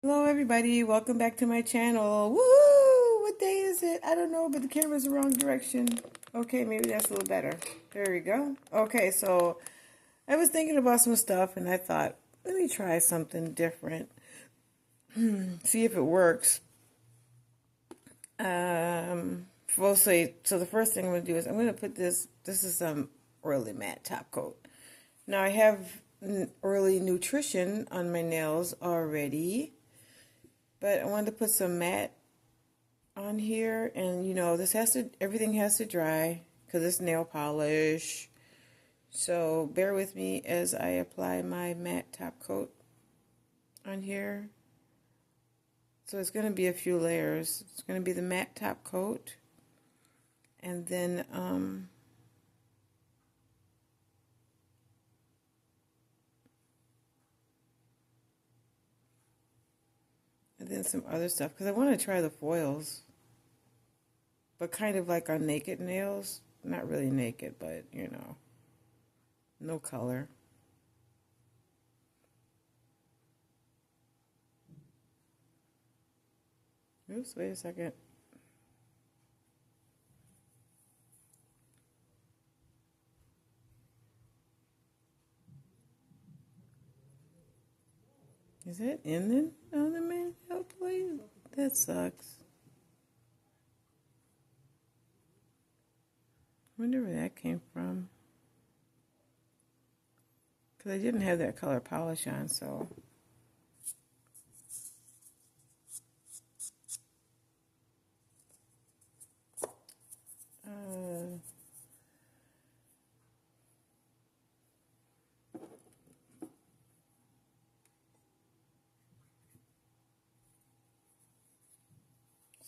Hello everybody, welcome back to my channel. Woo! What day is it? I don't know, but the camera's the wrong direction. Okay, maybe that's a little better. There we go. Okay, so I was thinking about some stuff and I thought, let me try something different. See if it works. So the first thing I'm going to do is I'm going to put this is some Orly matte top coat. Now I have Orly Nutrition on my nails already. But I wanted to put some matte on here, and everything has to dry because it's nail polish. So bear with me as I apply my matte top coat on here. So it's going to be a few layers. It's going to be the matte top coat, and then some other stuff because I want to try the foils, but kind of like on naked nails. Not really naked, but no color. Oops, wait a second. Is that in on the main plate? That sucks. Wonder where that came from. Because I didn't have that color polish on, so.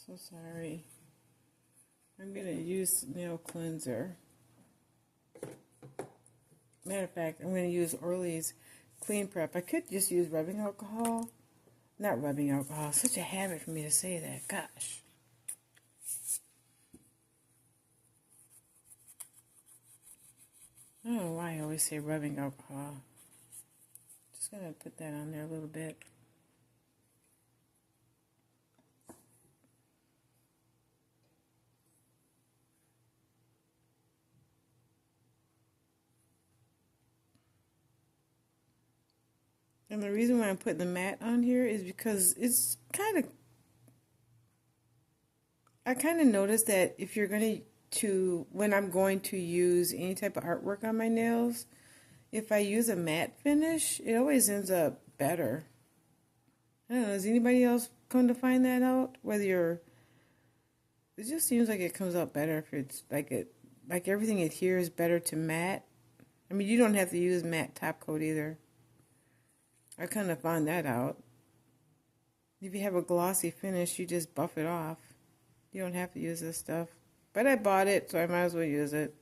So sorry. I'm going to use nail cleanser. Matter of fact, I'm going to use Orly's Clean Prep. I could just use rubbing alcohol. Not rubbing alcohol. Such a habit for me to say that. Gosh. I don't know why I always say rubbing alcohol. Just going to put that on there a little bit. And the reason why I'm putting the matte on here is because it's I kind of noticed that if you're going when I'm going to use any type of artwork on my nails, if I use a matte finish, it always ends up better. I don't know, has anybody else come to find that out? It just seems like it comes out better if it's like everything adheres better to matte. I mean, you don't have to use matte top coat either. I kind of found that out. If you have a glossy finish, you just buff it off. You don't have to use this stuff. But I bought it, so I might as well use it.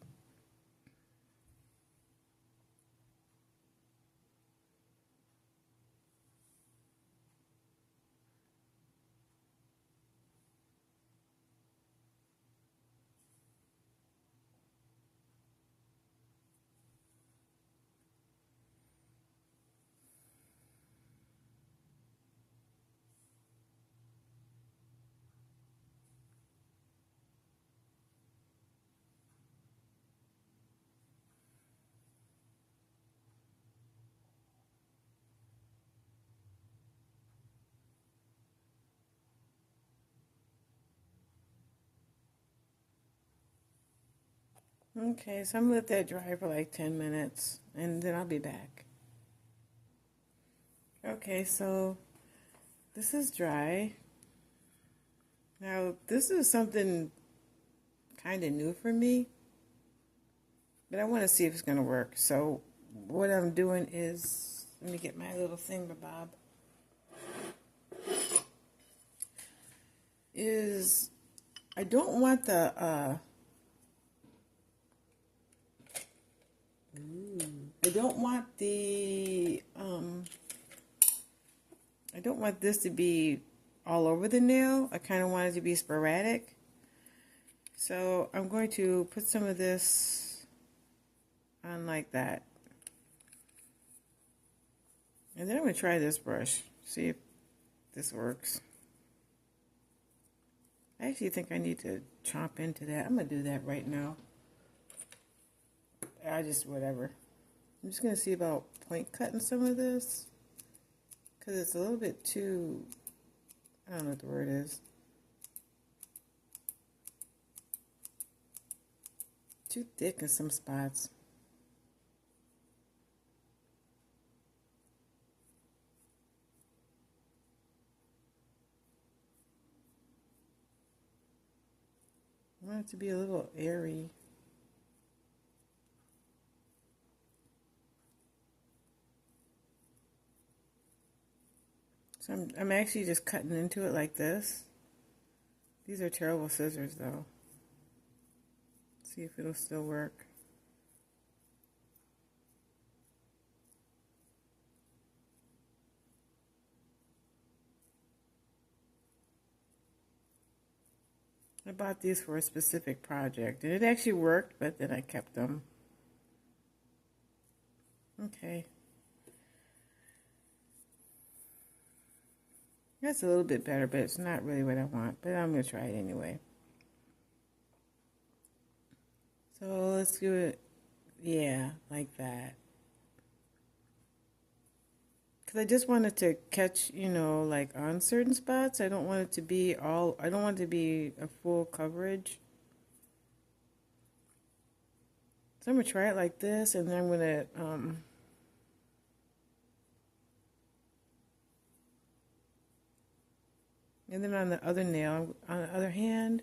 Okay, so I'm going to let that dry for like 10 minutes, and then I'll be back. Okay, so this is dry. Now, this is something kind of new for me, but I want to see if it's going to work. So what I'm doing is, let me get my little thingamabob, is I don't want I don't want I don't want this to be all over the nail. I kind of want it to be sporadic. So I'm going to put some of this on like that. And then I'm going to try this brush. See if this works. I actually think I need to chomp into that. I'm going to do that right now. Whatever. I'm just going to see about point cutting some of this. Because it's a little bit too, I don't know what the word is. Too thick in some spots. I want it to be a little airy. So I'm actually just cutting into it like this. These are terrible scissors though. See if it'll still work. I bought these for a specific project and it actually worked, but then I kept them. Okay. That's a little bit better, but it's not really what I want. But I'm going to try it anyway. So let's do it, yeah, like that. Because I just wanted to catch, like on certain spots. I don't want it to be I don't want it to be a full coverage. So I'm going to try it like this, and then I'm going to, and then on the other nail, on the other hand,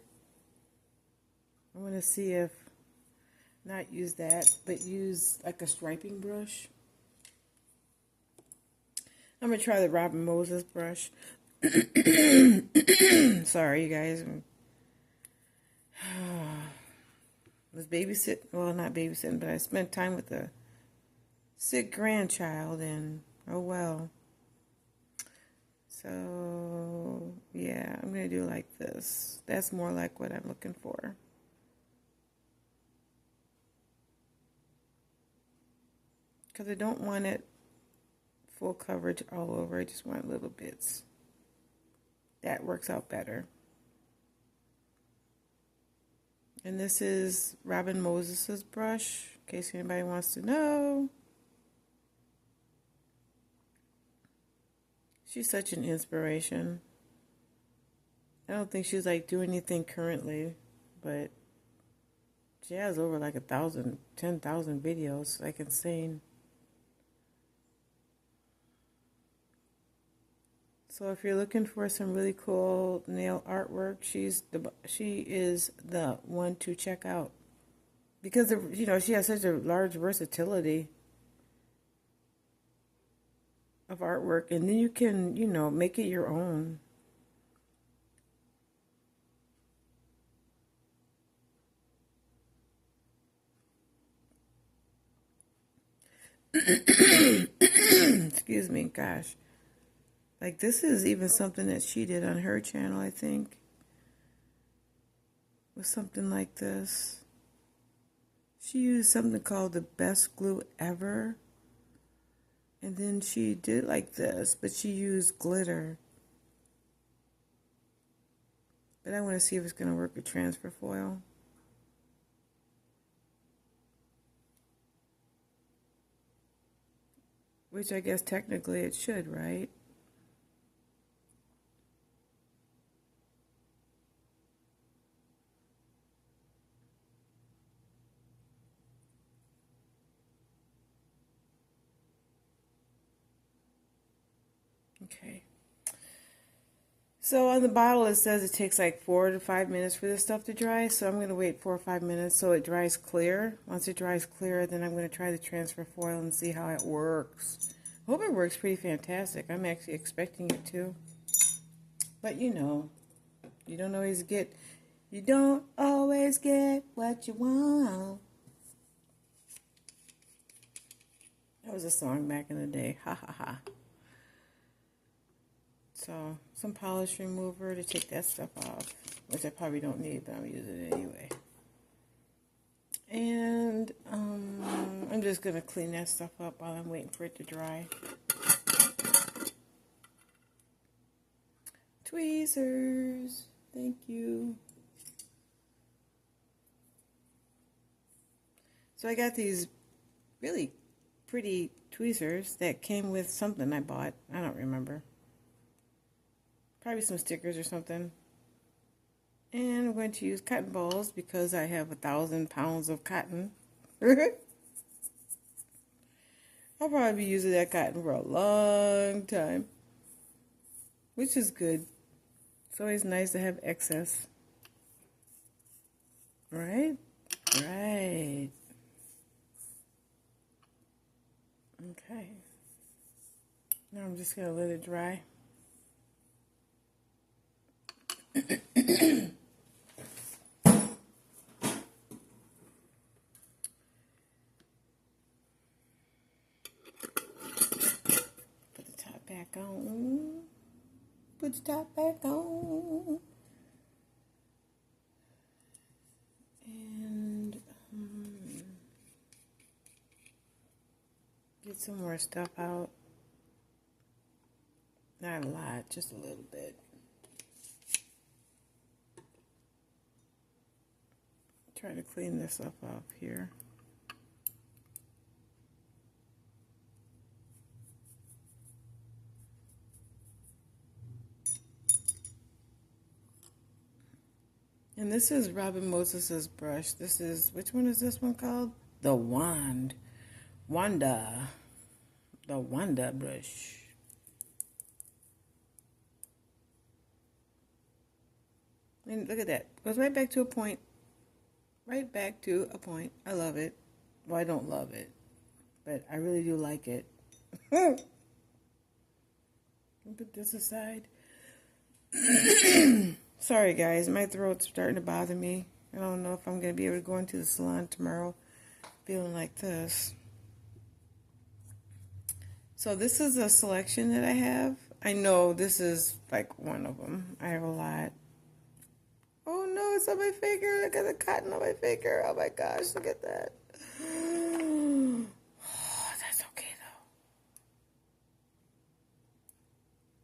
I want to see if, not use that, but use like a striping brush. I'm going to try the Robin Moses brush. Sorry, you guys. I was babysitting, well, not babysitting, but I spent time with a sick grandchild, and oh well. So, yeah, I'm going to do like this. That's more like what I'm looking for. Because I don't want it full coverage all over. I just want little bits. That works out better. And this is Robin Moses's brush, in case anybody wants to know. She's such an inspiration. I don't think she's like doing anything currently, but she has over like 10,000 videos, like insane. So if you're looking for some really cool nail artwork, she is the one to check out, because she has such a large versatility of artwork, and then you can make it your own. Excuse me, gosh. Like, this is even something that she did on her channel, I think. With something like this. She used something called the best glue ever. And then she did like this, but she used glitter. But I want to see if it's going to work with transfer foil. Which I guess technically it should, right? Okay. So on the bottle it says it takes like 4 to 5 minutes for this stuff to dry. So I'm going to wait 4 or 5 minutes so it dries clear. Once it dries clear, then I'm going to try the transfer foil and see how it works. I hope it works pretty fantastic. I'm actually expecting it to. But you don't always get what you want. That was a song back in the day. Ha ha ha. So, some polish remover to take that stuff off, which I probably don't need, but I'm using it anyway. And I'm just going to clean that stuff up while I'm waiting for it to dry. Tweezers. Thank you. So I got these really pretty tweezers that came with something I bought. I don't remember. Probably some stickers or something. And I'm going to use cotton balls because I have 1,000 pounds of cotton. I'll probably be using that cotton for a long time, which is good. It's always nice to have excess. Right? Right. Okay. Now I'm just going to let it dry. Put the top back on. Put the top back on. And get some more stuff out. Not a lot, just a little bit. Try to clean this up off here. And this is Robin Moses's brush. This is, which one is this one called? The Wand. Wanda. The Wanda brush. And look at that. Goes right back to a point. Right back to a point. I love it. Well, I don't love it, but I really do like it. Put this aside. Sorry, guys. My throat's starting to bother me. I don't know if I'm going to be able to go into the salon tomorrow feeling like this. So this is a selection that I have. I know this is like one of them. I have a lot. Oh no, it's on my finger. I got the cotton on my finger. Oh my gosh, look at that. Oh, that's okay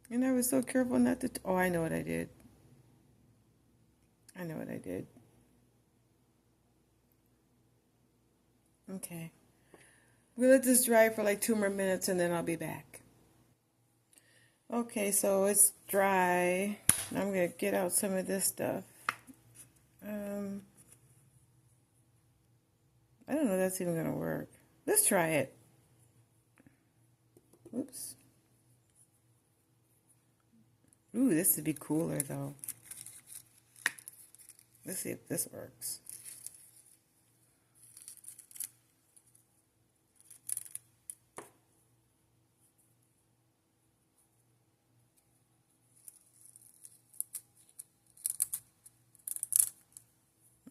though. And I was so careful not to... Oh, I know what I did. I know what I did. Okay. We'll let this dry for like 2 more minutes and then I'll be back. Okay, so it's dry. I'm going to get out some of this stuff. I don't know if that's even going to work. Let's try it. Oops. Ooh, this would be cooler though. Let's see if this works.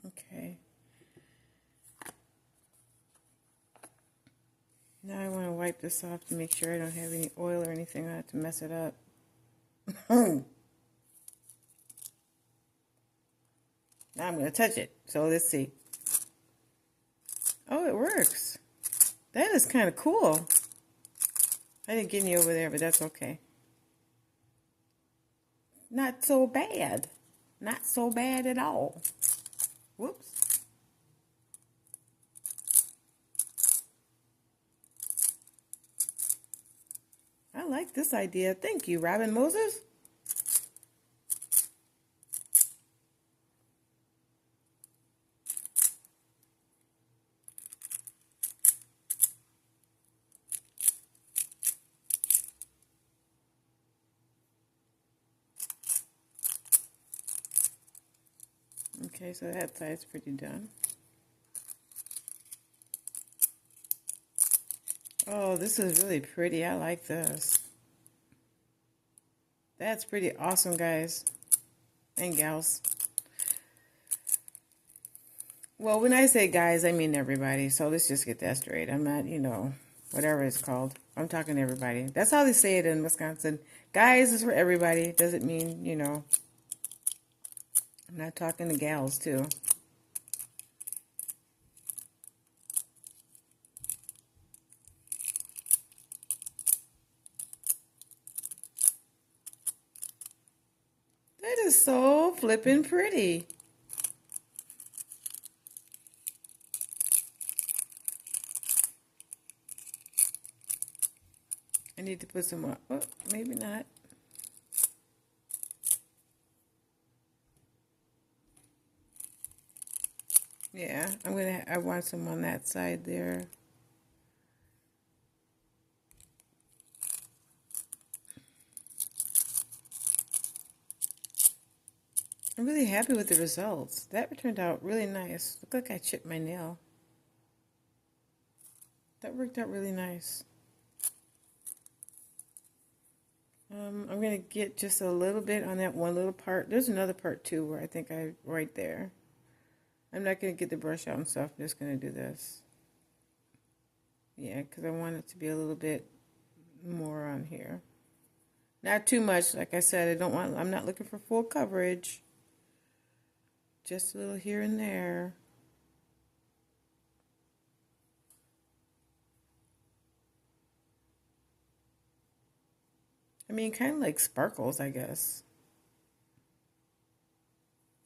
Okay. Now I want to wipe this off to make sure I don't have any oil or anything on it to mess it up. Now I'm going to touch it. So let's see. Oh, it works. That is kind of cool. I didn't get any over there, but that's okay. Not so bad. Not so bad at all. Whoops. I like this idea. Thank you, Robin Moses. Okay, so that side's pretty done. Oh, this is really pretty. I like this. That's pretty awesome, guys and gals. Well, when I say guys, I mean everybody. So let's just get that straight. I'm not, whatever it's called. I'm talking to everybody. That's how they say it in Wisconsin. Guys is for everybody. Doesn't mean, I'm not talking to gals, too. is so flippin' pretty. I need to put some more. Oh, maybe not. Yeah, I want some on that side there. I'm really happy with the results. That turned out really nice. Looked like I chipped my nail. That worked out really nice. I'm going to get just a little bit on that one little part. There's another part too where I think right there. I'm not going to get the brush out and stuff. I'm just going to do this. Yeah, because I want it to be a little bit more on here. Not too much. Like I said, I'm not looking for full coverage. Just a little here and there. I mean, kind of like sparkles, I guess,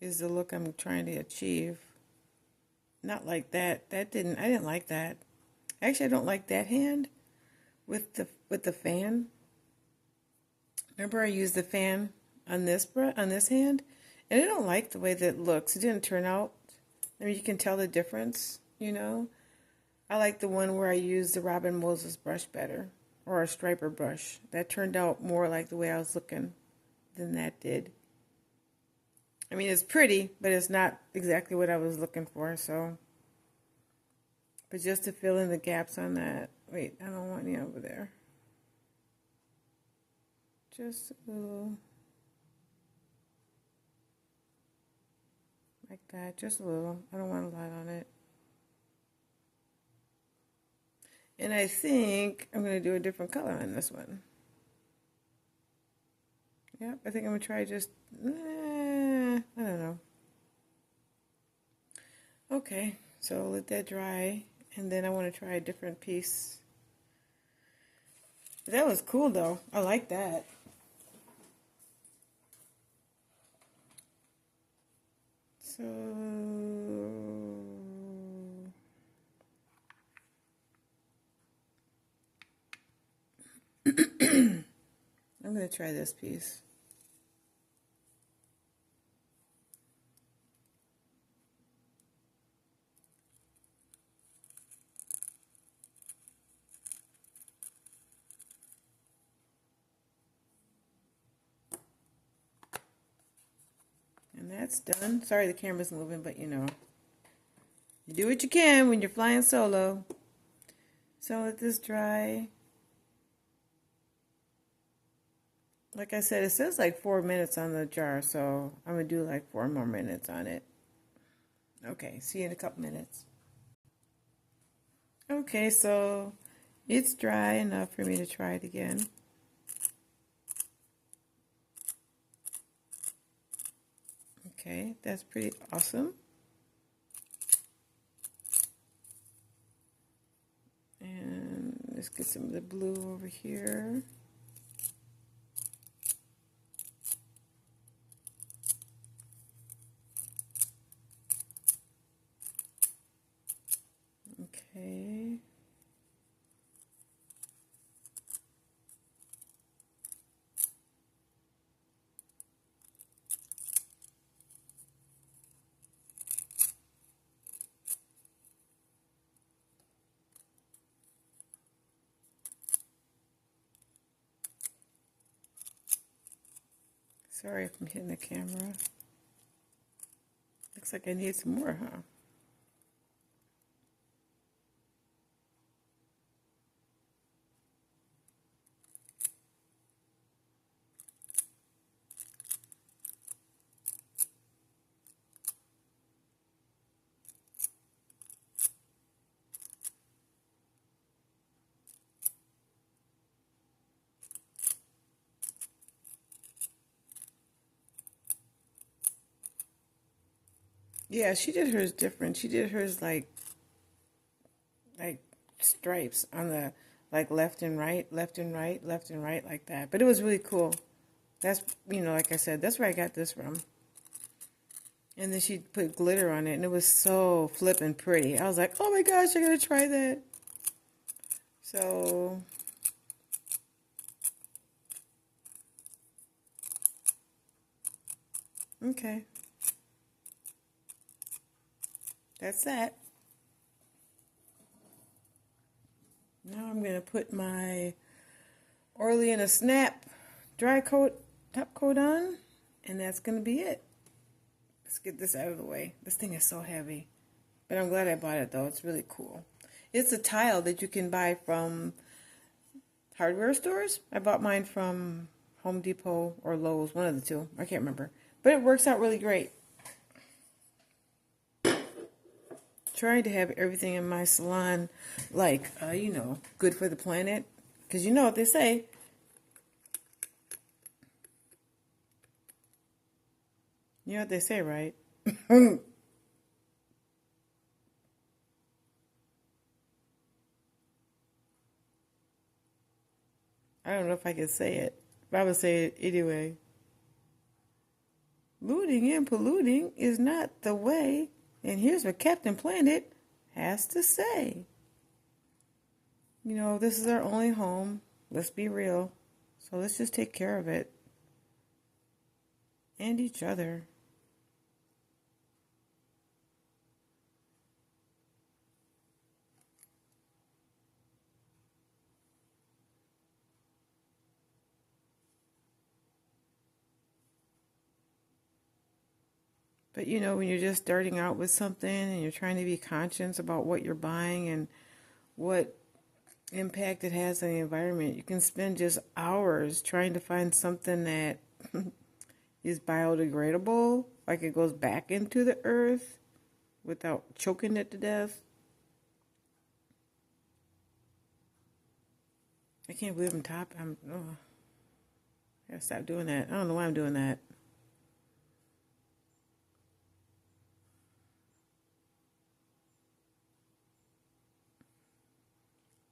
is the look I'm trying to achieve. Not like that. I didn't like that. Actually, I don't like that hand with the fan. Remember I used the fan on this hand, and I don't like the way that it looks. It didn't turn out. I mean, you can tell the difference, you know. I like the one where I used the Robin Moses brush better, or a striper brush. That turned out more like the way I was looking than that did. I mean, it's pretty, but it's not exactly what I was looking for, so. But just to fill in the gaps on that. Wait, I don't want any over there. Just a little. Like that, just a little. I don't want a lot on it. And I think I'm going to do a different color on this one. Yep, I think I'm going to try just, I don't know. Okay, so let that dry, and then I want to try a different piece. That was cool, though. I like that. So, I'm going to try this piece. And that's done. Sorry the camera's moving, but you know. You do what you can when you're flying solo. So let this dry. Like I said, it says like 4 minutes on the jar, so I'm going to do like 4 more minutes on it. Okay, see you in a couple minutes. Okay, so it's dry enough for me to try it again. Okay, that's pretty awesome. And let's get some of the blue over here. Okay. Sorry if I'm hitting the camera. Looks like I need some more, huh? Yeah, she did hers different. She did hers like stripes on the like left and right, left and right, left and right like that. But it was really cool. That's, like I said, that's where I got this from. And then she put glitter on it, and it was so flippin' pretty. I was like, oh my gosh, I gotta try that. So, okay. That's that. Now I'm gonna put my Orly in a Snap dry coat, top coat on, and that's gonna be it. Let's get this out of the way. This thing is so heavy. But I'm glad I bought it though. It's really cool. It's a tile that you can buy from hardware stores. I bought mine from Home Depot or Lowe's, one of the two. I can't remember. But it works out really great. Trying to have everything in my salon like, good for the planet. Because you know what they say. You know what they say, right? I don't know if I can say it, but I would say it anyway. Looting and polluting is not the way, and here's what Captain Planet has to say. This is our only home. Let's be real. So let's just take care of it. And each other. But when you're just starting out with something and you're trying to be conscious about what you're buying and what impact it has on the environment, you can spend just hours trying to find something that is biodegradable, like it goes back into the earth without choking it to death. I can't believe I gotta stop doing that. I don't know why I'm doing that.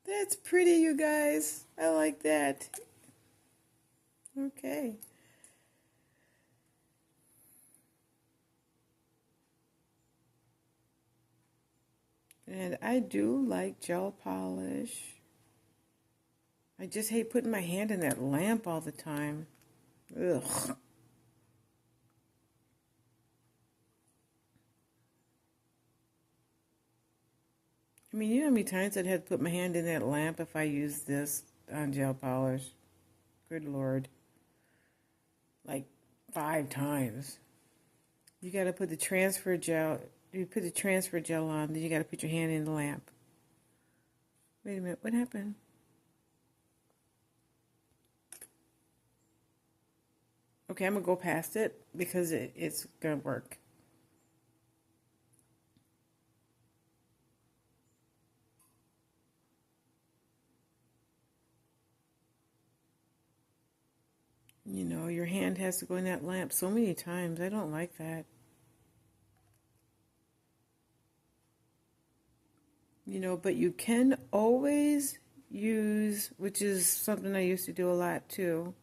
That's pretty, you guys. I like that. Okay. And I do like gel polish. I just hate putting my hand in that lamp all the time. Ugh. I mean, you know how many times I'd have to put my hand in that lamp if I used this on gel polish? Good Lord. Like 5 times. You got to put the transfer gel, you put the transfer gel on, then you got to put your hand in the lamp. Wait a minute, what happened? Okay, I'm going to go past it because it's going to work. Your hand has to go in that lamp so many times. I don't like that. But you can always use, which is something I used to do a lot too.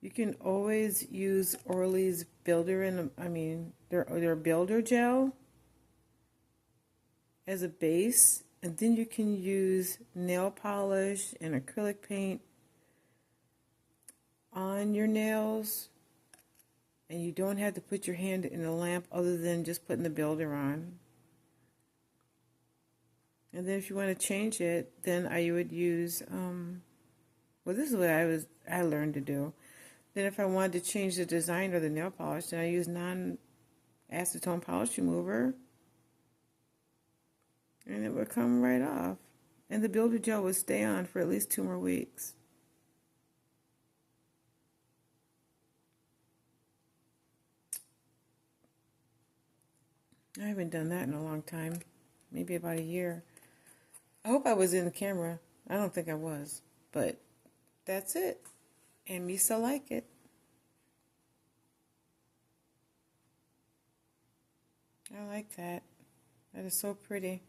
You can always use Orly's builder their builder gel as a base, and then you can use nail polish and acrylic paint on your nails, and you don't have to put your hand in the lamp other than just putting the builder on. And then if you want to change it, then I would use, this is what I learned to do. Then if I wanted to change the design of the nail polish, then I use non-acetone polish remover, and it would come right off. And the builder gel would stay on for at least 2 more weeks. I haven't done that in a long time, maybe about a year. I hope I was in the camera. I don't think I was, but that's it. And me still like it. I like that. That is so pretty.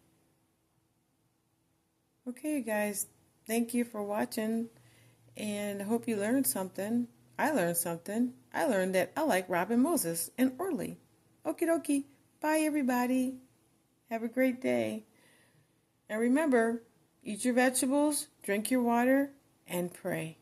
Okay, you guys, thank you for watching, and I hope you learned something. I learned something. I learned that I like Robin Moses and Orly. Okie dokie. Bye, everybody. Have a great day. And remember, eat your vegetables, drink your water, and pray.